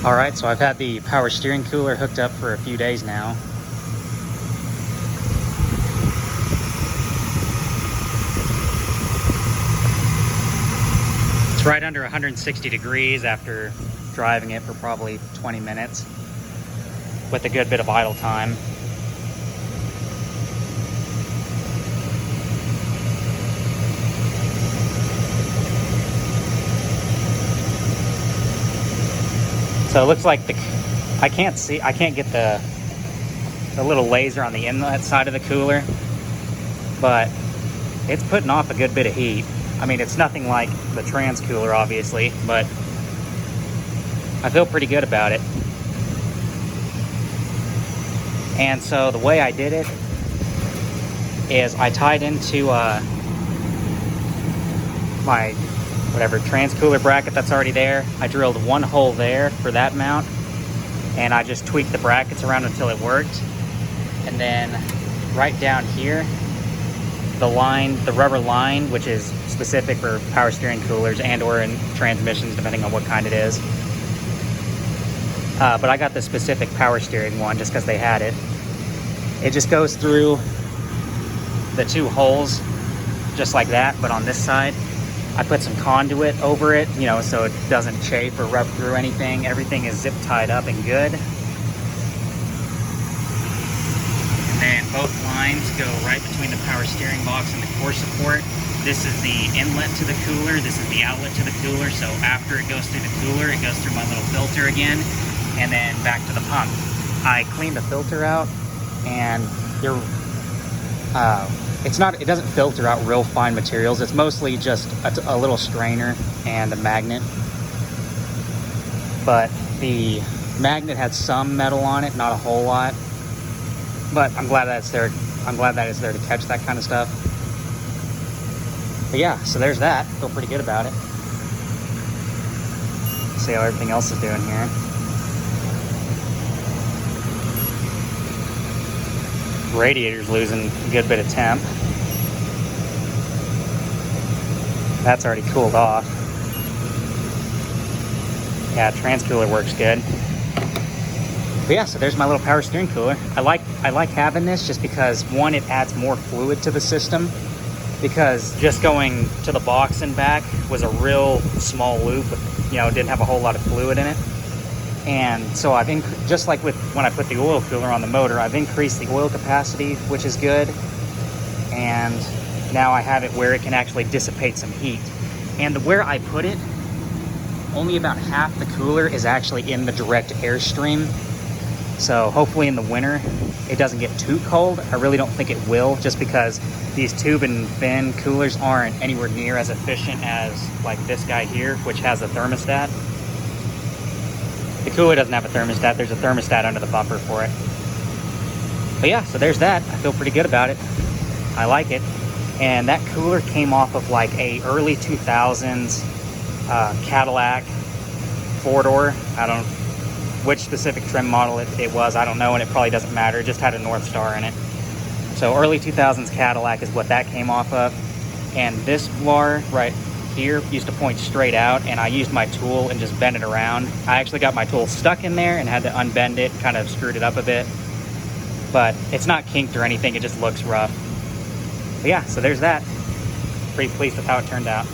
All right, so I've had the power steering cooler hooked up for a few days now. It's right under 160 degrees after driving it for probably 20 minutes with a good bit of idle time. So it looks like I can't get the little laser on the inlet side of the cooler, but it's putting off a good bit of heat. I mean, it's nothing like the trans cooler, obviously, but I feel pretty good about it. And so the way I did it is I tied into my whatever trans cooler bracket that's already there. I drilled one hole there for that mount, and I just tweaked the brackets around until it worked. And then right down here, the rubber line, which is specific for power steering coolers and or in transmissions, depending on what kind it is. But I got the specific power steering one just because they had it. It just goes through the two holes just like that, but on this side, I put some conduit over it, you know, so it doesn't chafe or rub through anything. Everything is zip tied up and good. And then both lines go right between the power steering box and the core support. This is the inlet to the cooler. This is the outlet to the cooler. So after it goes through the cooler, it goes through my little filter again, and then back to the pump. I cleaned the filter out, and it doesn't filter out real fine materials. It's mostly just a little strainer and a magnet. But the magnet had some metal on it, not a whole lot. But I'm glad that it's there. I'm glad that it's there to catch that kind of stuff. But yeah, so there's that. Feel pretty good about it. See how everything else is doing here. Radiator's losing a good bit of temp. That's already cooled off. Yeah, trans cooler works good. But yeah, so there's my little power steering cooler. I like having this just because, one, it adds more fluid to the system, because just going to the box and back was a real small loop with, you know, didn't have a whole lot of fluid in it. And so I've just like with when I put the oil cooler on the motor, I've increased the oil capacity, which is good. And now I have it where it can actually dissipate some heat. And where I put it, only about half the cooler is actually in the direct airstream. So hopefully in the winter, it doesn't get too cold. I really don't think it will, just because these tube and fin coolers aren't anywhere near as efficient as like this guy here, which has a thermostat. The cooler doesn't have a thermostat. There's a thermostat under the bumper for it. But yeah, so there's that. I feel pretty good about it. I like it. And that cooler came off of like a early 2000s Cadillac four-door. I don't know which specific trim model it was. I don't know, and it probably doesn't matter. It just had a North Star in it. So early 2000s Cadillac is what that came off of. And this bar right here used to point straight out, and I used my tool and just bent it around. I actually got my tool stuck in there and had to unbend it, kind of screwed it up a bit. But it's not kinked or anything, it just looks rough. But yeah, so there's that. Pretty pleased with how it turned out.